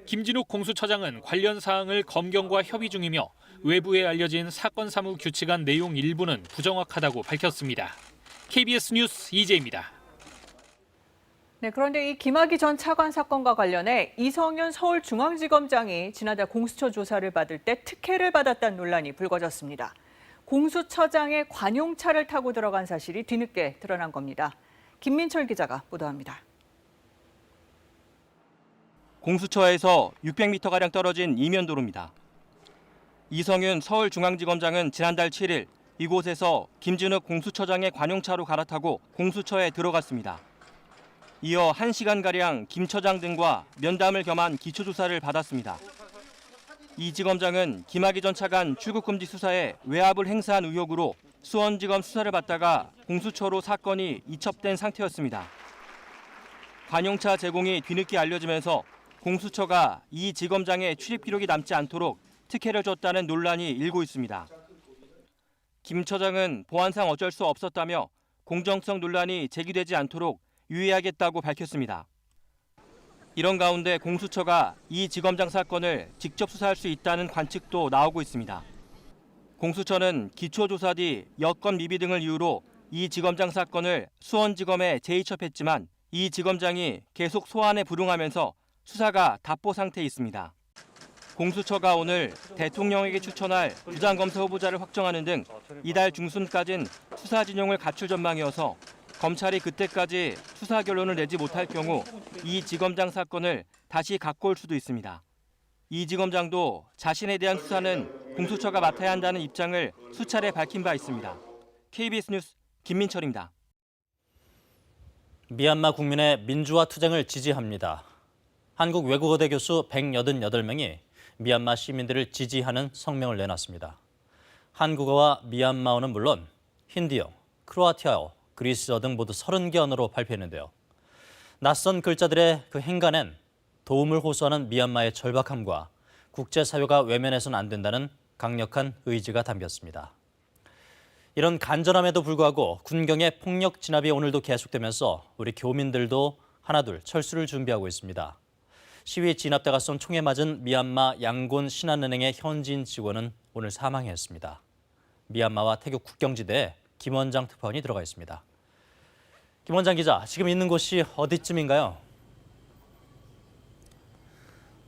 Speaker 3: 김진욱 공수처장은 관련 사항을 검경과 협의 중이며 외부에 알려진 사건 사무 규칙안 내용 일부는 부정확하다고 밝혔습니다. KBS 뉴스 이재입니다.
Speaker 2: 네, 그런데 이 김학의 전 차관 사건과 관련해 이성윤 서울중앙지검장이 지난달 공수처 조사를 받을 때 특혜를 받았다는 논란이 불거졌습니다. 공수처장의 관용차를 타고 들어간 사실이 뒤늦게 드러난 겁니다. 김민철 기자가 보도합니다.
Speaker 14: 공수처에서 600m가량 떨어진 이면도로입니다. 이성윤 서울중앙지검장은 지난달 7일 이곳에서 김진욱 공수처장의 관용차로 갈아타고 공수처에 들어갔습니다. 이어 1시간가량 김 처장 등과 면담을 겸한 기초조사를 받았습니다. 이 지검장은 김학의 전 차관 출국금지 수사에 외압을 행사한 의혹으로 수원지검 수사를 받다가 공수처로 사건이 이첩된 상태였습니다. 관용차 제공이 뒤늦게 알려지면서 공수처가 이 지검장의 출입 기록이 남지 않도록 특혜를 줬다는 논란이 일고 있습니다. 김 처장은 보안상 어쩔 수 없었다며 공정성 논란이 제기되지 않도록 유의하겠다고 밝혔습니다. 이런 가운데 공수처가 이 지검장 사건을 직접 수사할 수 있다는 관측도 나오고 있습니다. 공수처는 기초조사 뒤 여건 미비 등을 이유로 이 지검장 사건을 수원지검에 재이첩했지만 이 지검장이 계속 소환에 불응하면서 수사가 답보 상태에 있습니다. 공수처가 오늘 대통령에게 추천할 부장검사 후보자를 확정하는 등 이달 중순까지는 수사 진영을 갖출 전망이어서 검찰이 그때까지 수사 결론을 내지 못할 경우 이 지검장 사건을 다시 갖고 올 수도 있습니다. 이 지검장도 자신에 대한 수사는 공수처가 맡아야 한다는 입장을 수차례 밝힌 바 있습니다. KBS 뉴스 김민철입니다.
Speaker 28: 미얀마 국민의 민주화 투쟁을 지지합니다. 한국 외국어대 교수 188명이 미얀마 시민들을 지지하는 성명을 내놨습니다. 한국어와 미얀마어는 물론 힌디어, 크로아티아어, 그리스어 등 모두 30개 언어로 발표했는데요. 낯선 글자들의 그 행간엔 도움을 호소하는 미얀마의 절박함과 국제사회가 외면해서는 안 된다는 강력한 의지가 담겼습니다. 이런 간절함에도 불구하고 군경의 폭력 진압이 오늘도 계속되면서 우리 교민들도 하나둘 철수를 준비하고 있습니다. 시위 진압대가 쏜 총에 맞은 미얀마 양곤 신한은행의 현지인 직원은 오늘 사망했습니다. 미얀마와 태국 국경지대에 김원장 특파원이 들어가 있습니다. 김원장 기자, 지금 있는 곳이 어디쯤인가요?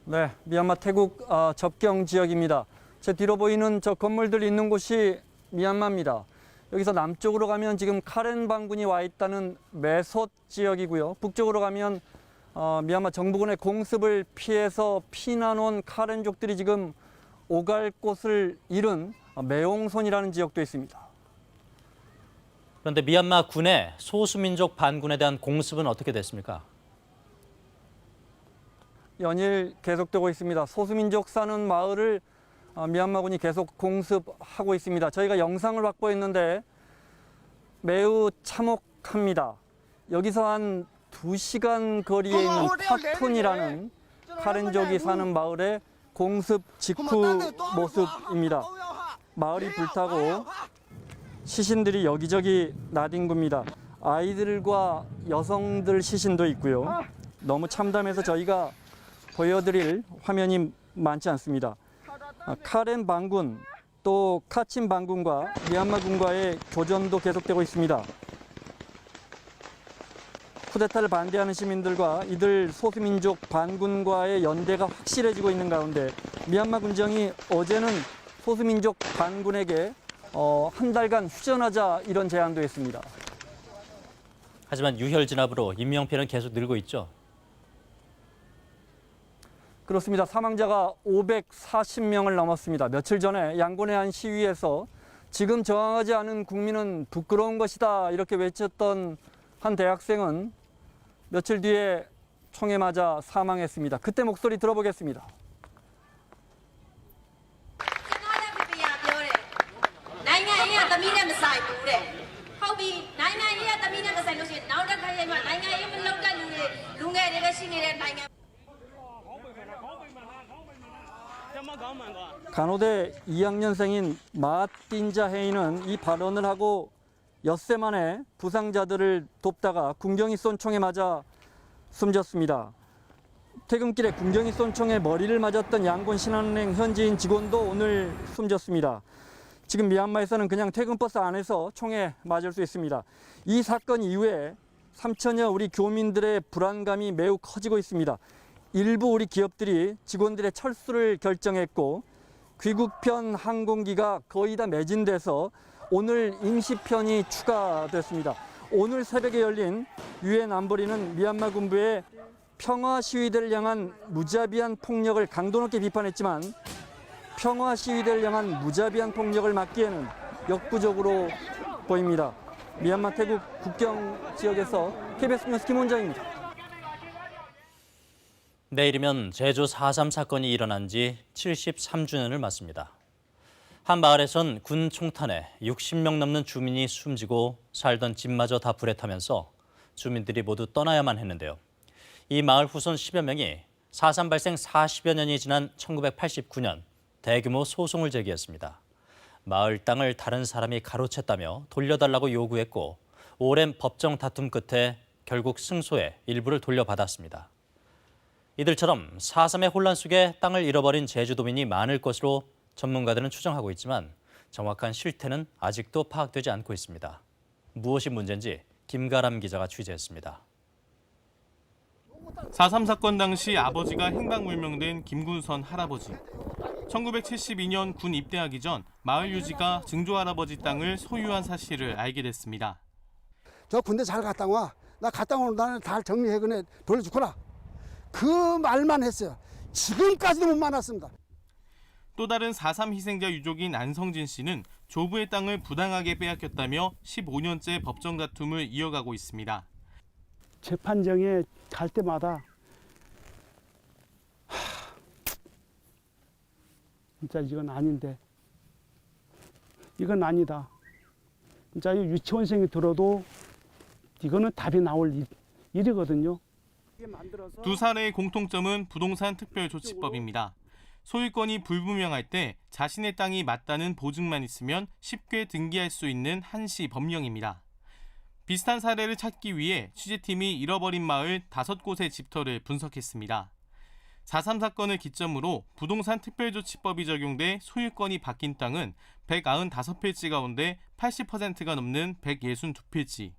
Speaker 15: 네, 미얀마 태국 접경 지역입니다. 제 뒤로 보이는 저 건물들 있는 곳이 미얀마입니다. 여기서 남쪽으로 가면 지금 카렌 반군이 와 있다는 메솥 지역이고요. 북쪽으로 가면 미얀마 정부군의 공습을 피해서 피난 온 카렌족들이 지금 오갈 곳을 잃은 메옹손이라는 지역도 있습니다.
Speaker 28: 그런데 미얀마 군의 소수민족 반군에 대한 공습은 어떻게 됐습니까?
Speaker 15: 연일 계속되고 있습니다. 소수민족 사는 마을을 미얀마군이 계속 공습하고 있습니다. 저희가 영상을 확보했는데 매우 참혹합니다. 여기서 한 2시간 거리에 있는 파푼이라는 카렌족이 사는 마을의 공습 직후 모습입니다. 마을이 불타고 시신들이 여기저기 나뒹굽니다. 아이들과 여성들 시신도 있고요. 너무 참담해서 저희가 보여드릴 화면이 많지 않습니다. 카렌 반군 또 카친 반군과 미얀마 군과의 교전도 계속되고 있습니다. 쿠데타를 반대하는 시민들과 이들 소수민족 반군과의 연대가 확실해지고 있는 가운데 미얀마 군정이 어제는 소수민족 반군에게 한 달간 휴전하자 이런 제안도 했습니다.
Speaker 28: 하지만 유혈 진압으로 인명피해는 계속 늘고 있죠.
Speaker 15: 그렇습니다. 사망자가 540명을 넘었습니다. 며칠 전에 양곤의 한 시위에서 지금 저항하지 않은 국민은 부끄러운 것이다 이렇게 외쳤던 한 대학생은 며칠 뒤에 총에 맞아 사망했습니다. 그때 목소리 들어보겠습니다. 간호대 2학년생인 마틴자 헤이는 이 발언을 하고 엿새 만에 부상자들을 돕다가 군경이 쏜 총에 맞아 숨졌습니다. 퇴근길에 군경이 쏜 총에 머리를 맞았던 양곤 신한은행 현지인 직원도 오늘 숨졌습니다. 지금 미얀마에서는 그냥 퇴근버스 안에서 총에 맞을 수 있습니다. 이 사건 이후에 3천여 우리 교민들의 불안감이 매우 커지고 있습니다. 일부 우리 기업들이 직원들의 철수를 결정했고 귀국편 항공기가 거의 다 매진돼서 오늘 임시편이 추가됐습니다. 오늘 새벽에 열린 유엔 안보리는 미얀마 군부의 평화 시위대를 향한 무자비한 폭력을 강도 높게 비판했지만 평화 시위대를 향한 무자비한 폭력을 막기에는 역부족으로 보입니다. 미얀마 태국 국경 지역에서 KBS 뉴스 김원장입니다.
Speaker 28: 내일이면 제주 4.3 사건이 일어난 지 73주년을 맞습니다. 한 마을에선 군 총탄에 60명 넘는 주민이 숨지고 살던 집마저 다 불에 타면서 주민들이 모두 떠나야만 했는데요. 이 마을 후손 10여 명이 4.3 발생 40여 년이 지난 1989년 대규모 소송을 제기했습니다. 마을 땅을 다른 사람이 가로챘다며 돌려달라고 요구했고 오랜 법정 다툼 끝에 결국 승소해 일부를 돌려받았습니다. 이들처럼 4.3의 혼란 속에 땅을 잃어버린 제주도민이 많을 것으로 전문가들은 추정하고 있지만 정확한 실태는 아직도 파악되지 않고 있습니다. 무엇이 문제인지 김가람 기자가 취재했습니다.
Speaker 5: 4.3 사건 당시 아버지가 행방불명된 김군선 할아버지. 1972년 군 입대하기 전 마을 유지가 증조 할아버지 땅을 소유한 사실을 알게 됐습니다.
Speaker 8: 저 군대 잘 갔다 와. 나 갔다 오는 나는 다 정리해 그네 돌려주거라. 그 말만 했어요. 지금까지도 못 만났습니다.
Speaker 5: 또 다른 4.3 희생자 유족인 안성진 씨는 조부의 땅을 부당하게 빼앗겼다며 15년째 법정 다툼을 이어가고 있습니다.
Speaker 8: 재판정에 갈 때마다 진짜 이건 아닌데 이건 아니다. 진짜 유치원생이 들어도 이거는 답이 나올 일이거든요.
Speaker 5: 두 사례의 공통점은 부동산 특별조치법입니다. 소유권이 불분명할 때 자신의 땅이 맞다는 보증만 있으면 쉽게 등기할 수 있는 한시 법령입니다. 비슷한 사례를 찾기 위해 취재팀이 잃어버린 마을 5곳의 집터를 분석했습니다. 4.3 사건을 기점으로 부동산 특별조치법이 적용돼 소유권이 바뀐 땅은 195필지 가운데 80%가 넘는 162필지.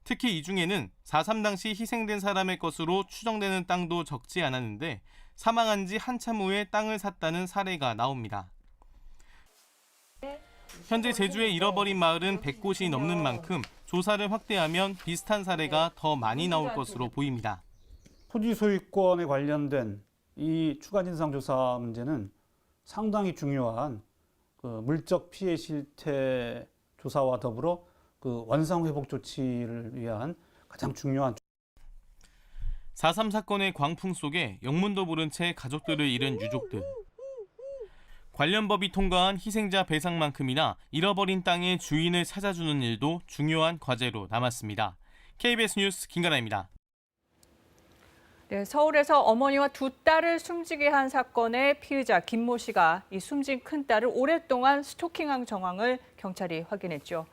Speaker 5: 특히 이 중에는 4.3 당시 희생된 사람의 것으로 추정되는 땅도 적지 않았는데 사망한 지 한참 후에 땅을 샀다는 사례가 나옵니다. 현재 제주에 잃어버린 마을은 100곳이 넘는 만큼 조사를 확대하면 비슷한 사례가 더 많이 나올 것으로 보입니다.
Speaker 10: 토지 소유권에 관련된 이 추가 진상 조사 문제는 상당히 중요한 물적 피해 실태 조사와 더불어 원상 회복 조치를 위한 가장 중요한
Speaker 5: 4.3 사건의 광풍 속에 영문도 모른 채 가족들을 잃은 유족들. 관련 법이 통과한 희생자 배상만큼이나 잃어버린 땅의 주인을 찾아주는 일도 중요한 과제로 남았습니다. KBS 뉴스 김가라입니다.
Speaker 2: 네, 서울에서 어머니와 두 딸을 숨지게 한 사건의 피의자 김모 씨가 이 숨진 큰딸을 오랫동안 스토킹한 정황을 경찰이 확인했죠.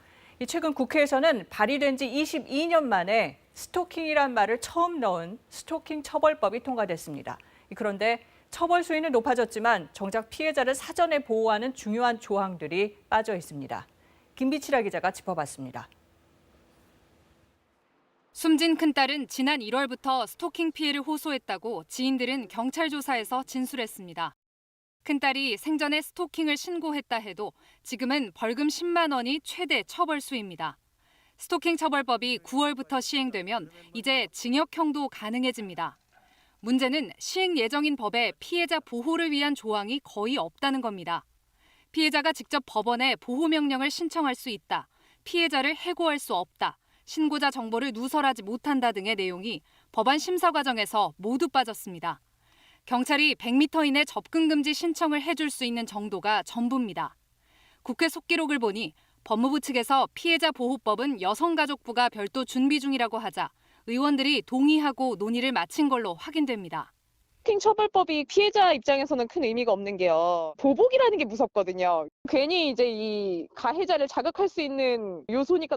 Speaker 2: 최근 국회에서는 발의된 지 22년 만에 스토킹이란 말을 처음 넣은 스토킹 처벌법이 통과됐습니다. 그런데 처벌 수위는 높아졌지만 정작 피해자를 사전에 보호하는 중요한 조항들이 빠져 있습니다. 김비치라 기자가 짚어봤습니다.
Speaker 16: 숨진 큰딸은 지난 1월부터 스토킹 피해를 호소했다고 지인들은 경찰 조사에서 진술했습니다. 큰딸이 생전에 스토킹을 신고했다 해도 지금은 벌금 10만 원이 최대 처벌수입니다. 스토킹 처벌법이 9월부터 시행되면 이제 징역형도 가능해집니다. 문제는 시행 예정인 법에 피해자 보호를 위한 조항이 거의 없다는 겁니다. 피해자가 직접 법원에 보호명령을 신청할 수 있다, 피해자를 해고할 수 없다, 신고자 정보를 누설하지 못한다 등의 내용이 법안 심사 과정에서 모두 빠졌습니다. 경찰이 100m 이내 접근 금지 신청을 해줄 수 있는 정도가 전부입니다. 국회 속기록을 보니 법무부 측에서 피해자 보호법은 여성가족부가 별도 준비 중이라고 하자 의원들이 동의하고 논의를 마친 걸로 확인됩니다.
Speaker 17: 스토킹 처벌법이 피해자 입장에서는 큰 의미가 없는 게요. 보복이라는 게 무섭거든요. 괜히 이제 이 가해자를 자극할 수 있는 요소니까.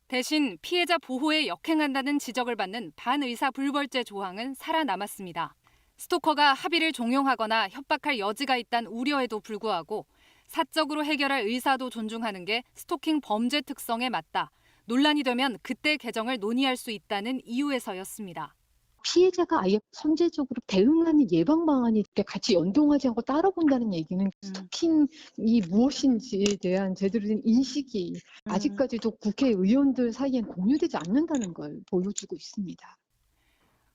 Speaker 16: 대신 피해자 보호에 역행한다는 지적을 받는 반의사 불벌죄 조항은 살아남았습니다. 스토커가 합의를 종용하거나 협박할 여지가 있다는 우려에도 불구하고 사적으로 해결할 의사도 존중하는 게 스토킹 범죄 특성에 맞다. 논란이 되면 그때 개정을 논의할 수 있다는 이유에서였습니다.
Speaker 18: 피해자가 아예 선제적으로 대응하는 예방 방안이 이렇게 같이 연동하지 않고 따라본다는 얘기는 스토킹이 무엇인지에 대한 제대로 된 인식이 아직까지도 국회의원들 사이엔 공유되지 않는다는 걸 보여주고 있습니다.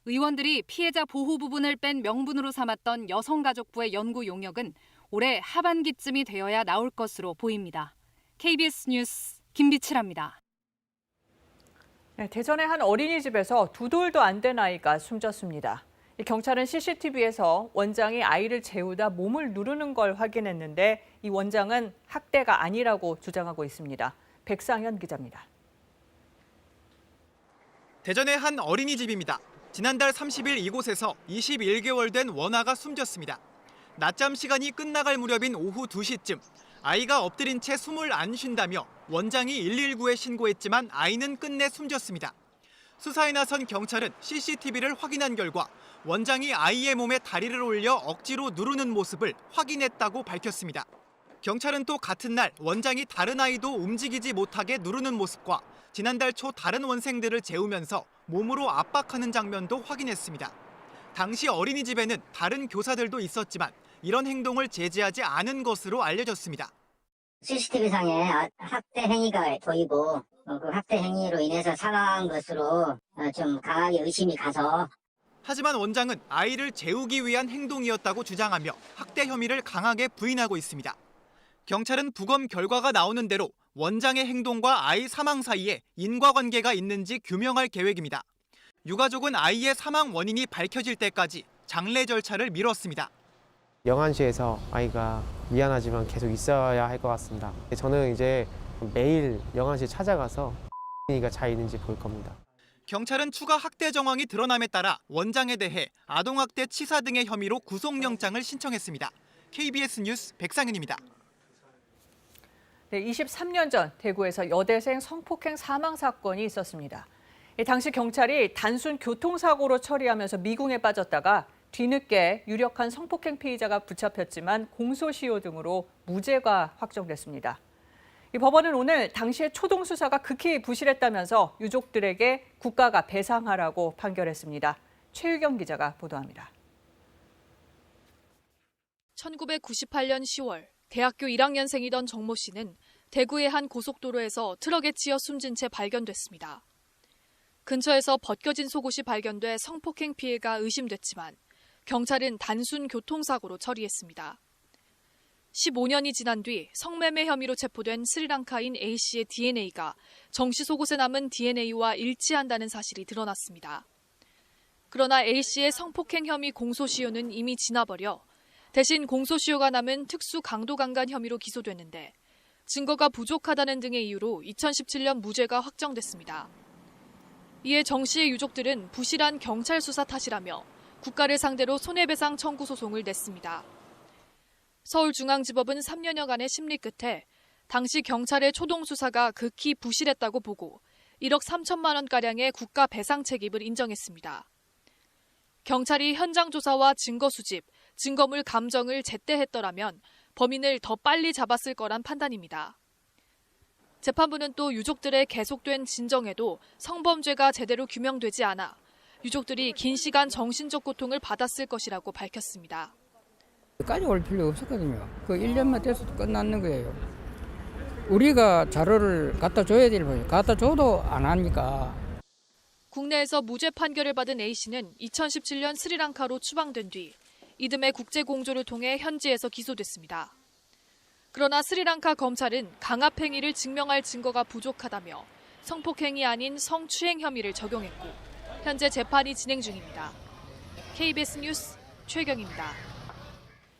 Speaker 16: 의원들이 피해자 보호 부분을 뺀 명분으로 삼았던 여성가족부의 연구 용역은 올해 하반기쯤이 되어야 나올 것으로 보입니다. KBS 뉴스 김비치라입니다.
Speaker 2: 네, 대전의 한 어린이집에서 2돌도 안 된 아이가 숨졌습니다. 경찰은 CCTV에서 원장이 아이를 재우다 몸을 누르는 걸 확인했는데 이 원장은 학대가 아니라고 주장하고 있습니다. 백상현 기자입니다.
Speaker 19: 대전의 한 어린이집입니다. 지난달 30일 이곳에서 21개월 된 원아가 숨졌습니다. 낮잠 시간이 끝나갈 무렵인 오후 2시쯤 아이가 엎드린 채 숨을 안 쉰다며 원장이 119에 신고했지만 아이는 끝내 숨졌습니다. 수사에 나선 경찰은 CCTV를 확인한 결과 원장이 아이의 몸에 다리를 올려 억지로 누르는 모습을 확인했다고 밝혔습니다. 경찰은 또 같은 날 원장이 다른 아이도 움직이지 못하게 누르는 모습과 지난달 초 다른 원생들을 재우면서 몸으로 압박하는 장면도 확인했습니다. 당시 어린이집에는 다른 교사들도 있었지만 이런 행동을 제지하지 않은 것으로 알려졌습니다.
Speaker 20: CCTV상에 학대 행위가 보이고 그 학대 행위로 인해서 사망한 것으로 좀 강하게 의심이 가서
Speaker 19: 하지만 원장은 아이를 재우기 위한 행동이었다고 주장하며 학대 혐의를 강하게 부인하고 있습니다. 경찰은 부검 결과가 나오는 대로 원장의 행동과 아이 사망 사이에 인과관계가 있는지 규명할 계획입니다. 유가족은 아이의 사망 원인이 밝혀질 때까지 장례 절차를 미뤘습니다.
Speaker 21: 영안시에서 아이가 미안하지만 계속 있어야 할 것 같습니다. 저는 이제 매일 영안시 찾아가서 아이가 잘 있는지 볼 겁니다.
Speaker 19: 경찰은 추가 학대 정황이 드러남에 따라 원장에 대해 아동학대 치사 등의 혐의로 구속영장을 신청했습니다. KBS 뉴스 백상현입니다.
Speaker 2: 네, 23년 전 대구에서 여대생 성폭행 사망 사건이 있었습니다. 당시 경찰이 단순 교통사고로 처리하면서 미궁에 빠졌다가 뒤늦게 유력한 성폭행 피의자가 붙잡혔지만 공소시효 등으로 무죄가 확정됐습니다. 이 법원은 오늘 당시의 초동 수사가 극히 부실했다면서 유족들에게 국가가 배상하라고 판결했습니다. 최유경 기자가 보도합니다.
Speaker 7: 1998년 10월 대학교 1학년생이던 정모 씨는 대구의 한 고속도로에서 트럭에 치여 숨진 채 발견됐습니다. 근처에서 벗겨진 속옷이 발견돼 성폭행 피해가 의심됐지만 경찰은 단순 교통사고로 처리했습니다. 15년이 지난 뒤 성매매 혐의로 체포된 스리랑카인 A씨의 DNA가 정 씨 속옷에 남은 DNA와 일치한다는 사실이 드러났습니다. 그러나 A씨의 성폭행 혐의 공소시효는 이미 지나버려 대신 공소시효가 남은 특수 강도강간 혐의로 기소됐는데 증거가 부족하다는 등의 이유로 2017년 무죄가 확정됐습니다. 이에 정 씨의 유족들은 부실한 경찰 수사 탓이라며 국가를 상대로 손해배상 청구 소송을 냈습니다. 서울중앙지법은 3년여간의 심리 끝에 당시 경찰의 초동 수사가 극히 부실했다고 보고 1억 3천만 원가량의 국가 배상 책임을 인정했습니다. 경찰이 현장 조사와 증거 수집, 증거물 감정을 제때 했더라면 범인을 더 빨리 잡았을 거란 판단입니다.
Speaker 4: 재판부는 또 유족들의 계속된 진정에도 성범죄가 제대로 규명되지 않아 유족들이 긴 시간 정신적 고통을 받았을 것이라고 밝혔습니다.
Speaker 6: 까지 올 필요 없었거든요. 그 1년만 돼서도 끝났는 거예요. 우리가 자료를 갖다 줘야 될 거예요. 갖다 줘도 안 하니까.
Speaker 4: 국내에서 무죄 판결을 받은 A씨는 2017년 스리랑카로 추방된 뒤 이듬해 국제 공조를 통해 현지에서 기소됐습니다. 그러나 스리랑카 검찰은 강압 행위를 증명할 증거가 부족하다며 성폭행이 아닌 성추행 혐의를 적용했고 현재 재판이 진행 중입니다. KBS 뉴스 최경입니다.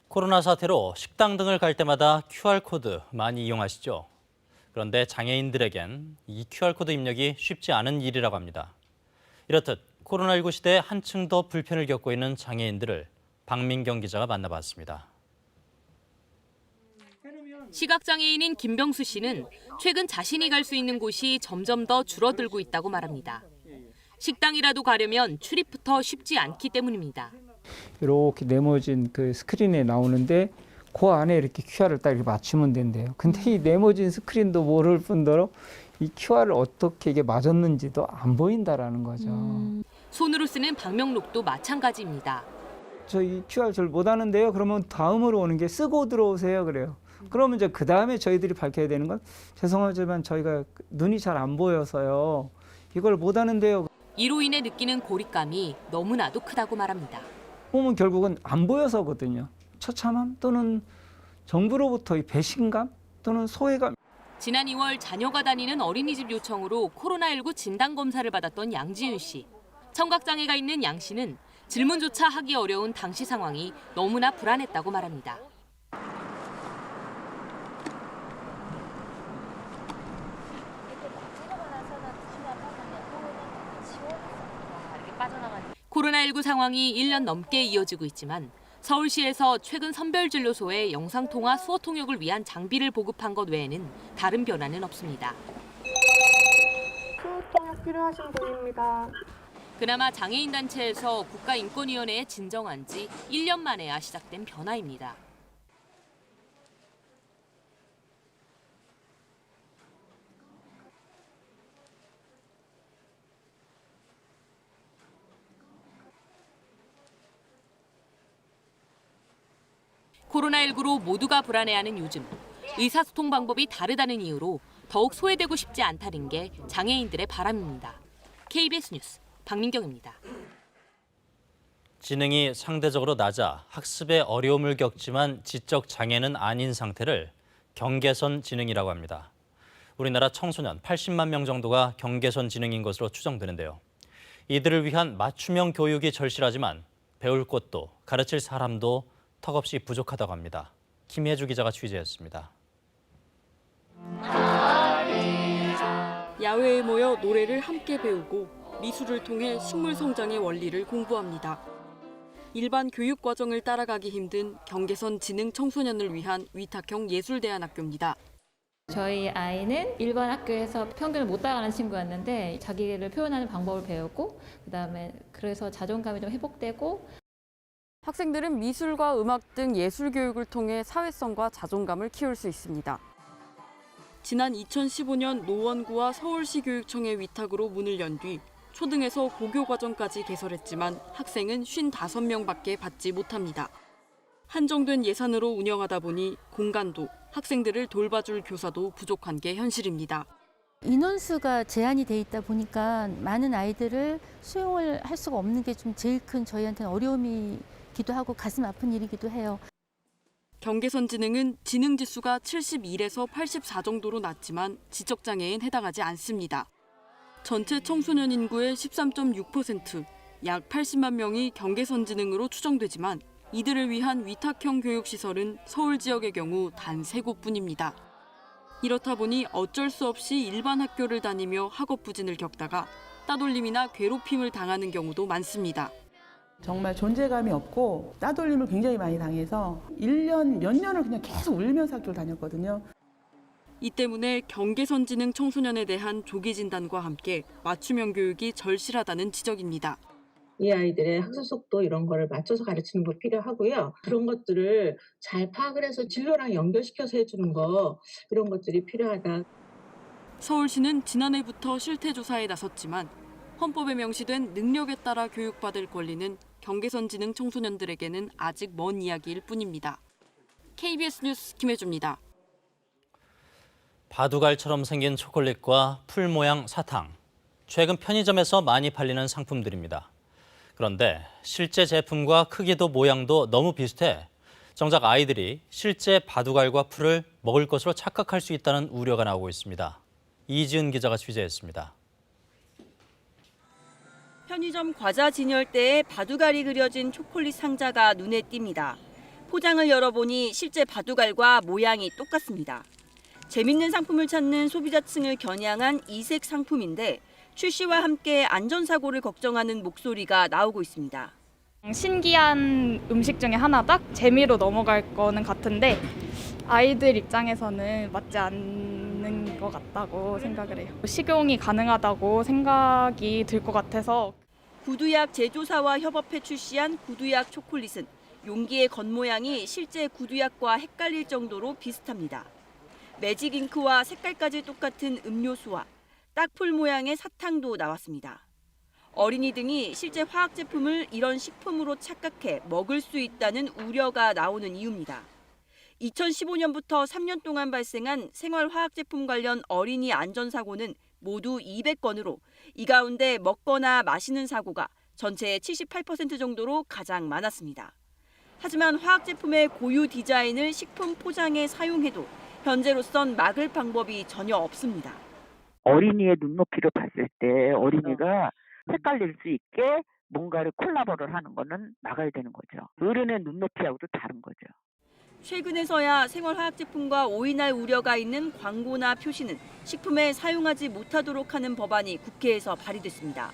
Speaker 28: 코로나 사태로 식당 등을 갈 때마다 QR코드 많이 이용하시죠? 그런데 장애인들에겐 이 QR코드 입력이 쉽지 않은 일이라고 합니다. 이렇듯 코로나19 시대에 한층 더 불편을 겪고 있는 장애인들을 박민경 기자가 만나봤습니다.
Speaker 22: 시각장애인인 김병수 씨는 최근 자신이 갈 수 있는 곳이 점점 더 줄어들고 있다고 말합니다. 식당이라도 가려면 출입부터 쉽지 않기 때문입니다.
Speaker 6: 이렇게 네모진 그 스크린에 나오는데 그 안에 이렇게 QR을 딱 이렇게 맞추면 된대요. 근데 이 네모진 스크린도 모를 뿐더러 이 QR을 어떻게 이게 맞았는지도 안 보인다라는 거죠.
Speaker 22: 손으로 쓰는 방명록도 마찬가지입니다.
Speaker 6: 저 이 QR 잘 못하는데요. 그러면 다음으로 오는 게 쓰고 들어오세요. 그래요. 그러면 이제 그 다음에 저희들이 밝혀야 되는 건 죄송하지만 저희가 눈이 잘 안 보여서요. 이걸 못하는데요.
Speaker 22: 이로 인해 느끼는 고립감이 너무나도 크다고 말합니다.
Speaker 6: 보면 결국은 안 보여서거든요. 처참함 또는 정부로부터 이 배신감 또는 소외감.
Speaker 22: 지난 2월 자녀가 다니는 어린이집 요청으로 코로나19 진단검사를 받았던 양지윤 씨. 청각장애가 있는 양 씨는 질문조차 하기 어려운 당시 상황이 너무나 불안했다고 말합니다. 코로나19 상황이 1년 넘게 이어지고 있지만 서울시에서 최근 선별진료소에 영상통화 수어 통역을 위한 장비를 보급한 것 외에는 다른 변화는 없습니다.
Speaker 23: 수어 통역 필요하신 분입니다.
Speaker 22: 그나마 장애인 단체에서 국가인권위원회에 진정한 지 1년 만에야 시작된 변화입니다. 코로나19로 모두가 불안해하는 요즘, 의사소통 방법이 다르다는 이유로 더욱 소외되고 싶지 않다는 게 장애인들의 바람입니다. KBS 뉴스 박민경입니다.
Speaker 28: 지능이 상대적으로 낮아 학습에 어려움을 겪지만 지적 장애는 아닌 상태를 경계선 지능이라고 합니다. 우리나라 청소년 80만 명 정도가 경계선 지능인 것으로 추정되는데요. 이들을 위한 맞춤형 교육이 절실하지만 배울 곳도 가르칠 사람도 턱없이 부족하다고 합니다. 김혜주 기자가 취재했습니다.
Speaker 24: 야외에 모여 노래를 함께 배우고 미술을 통해 식물 성장의 원리를 공부합니다. 일반 교육 과정을 따라가기 힘든 경계선 지능 청소년을 위한 위탁형 예술대안학교입니다.
Speaker 25: 저희 아이는 일반 학교에서 평균을 못 따라가는 친구였는데 자기를 표현하는 방법을 배우고 그다음에 그래서 자존감이 좀 회복되고
Speaker 24: 학생들은 미술과 음악 등 예술 교육을 통해 사회성과 자존감을 키울 수 있습니다. 지난 2015년 노원구와 서울시 교육청의 위탁으로 문을 연 뒤 초등에서 고교 과정까지 개설했지만 학생은 55명밖에 받지 못합니다. 한정된 예산으로 운영하다 보니 공간도 학생들을 돌봐줄 교사도 부족한 게 현실입니다.
Speaker 26: 인원수가 제한이 돼 있다 보니까 많은 아이들을 수용을 할 수가 없는 게 좀 제일 큰 저희한테는 어려움이기도 하고 가슴 아픈 일이기도 해요.
Speaker 24: 경계선 지능은 지능 지수가 71에서 84 정도로 낮지만 지적장애엔 해당하지 않습니다. 전체 청소년 인구의 13.6%, 약 80만 명이 경계선 지능으로 추정되지만 이들을 위한 위탁형 교육시설은 서울 지역의 경우 단 3곳뿐입니다. 이렇다 보니 어쩔 수 없이 일반 학교를 다니며 학업 부진을 겪다가 따돌림이나 괴롭힘을 당하는 경우도 많습니다.
Speaker 27: 정말 존재감이 없고 따돌림을 굉장히 많이 당해서 1년, 몇 년을 그냥 계속 울면서 학교를 다녔거든요.
Speaker 24: 이 때문에 경계선 지능 청소년에 대한 조기 진단과 함께 맞춤형 교육이 절실하다는 지적입니다.
Speaker 29: 이 아이들의 학습 속도 이런 거를 맞춰서 가르치는 거 필요하고요. 그런 것들을 잘 파악을 해서 진로랑 연결시켜서 해주는 거 이런 것들이 필요하다.
Speaker 24: 서울시는 지난해부터 실태 조사에 나섰지만 헌법에 명시된 능력에 따라 교육받을 권리는 경계선 지능 청소년들에게는 아직 먼 이야기일 뿐입니다. KBS 뉴스 김혜주입니다.
Speaker 28: 바둑알처럼 생긴 초콜릿과 풀 모양 사탕. 최근 편의점에서 많이 팔리는 상품들입니다. 그런데 실제 제품과 크기도 모양도 너무 비슷해 정작 아이들이 실제 바둑알과 풀을 먹을 것으로 착각할 수 있다는 우려가 나오고 있습니다. 이지은 기자가 취재했습니다.
Speaker 1: 편의점 과자 진열대에 바둑알이 그려진 초콜릿 상자가 눈에 띕니다. 포장을 열어보니 실제 바둑알과 모양이 똑같습니다. 재밌는 상품을 찾는 소비자층을 겨냥한 이색 상품인데 출시와 함께 안전사고를 걱정하는 목소리가 나오고 있습니다.
Speaker 3: 신기한 음식 중에 하나다. 재미로 넘어갈 거는 같은데 아이들 입장에서는 맞지 않는 것 같다고 생각을 해요. 식용이 가능하다고 생각이 들 것 같아서.
Speaker 1: 구두약 제조사와 협업해 출시한 구두약 초콜릿은 용기의 겉모양이 실제 구두약과 헷갈릴 정도로 비슷합니다. 매직 잉크와 색깔까지 똑같은 음료수와 딱풀 모양의 사탕도 나왔습니다. 어린이 등이 실제 화학 제품을 이런 식품으로 착각해 먹을 수 있다는 우려가 나오는 이유입니다. 2015년부터 3년 동안 발생한 생활화학제품 관련 어린이 안전사고는 모두 200건으로 이 가운데 먹거나 마시는 사고가 전체의 78% 정도로 가장 많았습니다. 하지만 화학제품의 고유 디자인을 식품 포장에 사용해도 현재로선 막을 방법이 전혀 없습니다.
Speaker 8: 어린이의 눈높이로 봤을 때 어린이가 헷갈릴 수 있게 뭔가를 콜라보를 하는 거는 막아야 되는 거죠. 어른의 눈높이하고도 다른 거죠.
Speaker 1: 최근에서야 생활화학제품과 오인할 우려가 있는 광고나 표시는 식품에 사용하지 못하도록 하는 법안이 국회에서 발의됐습니다.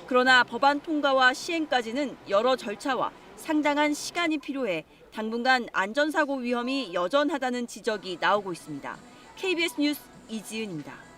Speaker 1: 그러나 법안 통과와 시행까지는 여러 절차와 상당한 시간이 필요해 당분간 안전사고 위험이 여전하다는 지적이 나오고 있습니다. KBS 뉴스 이지은입니다.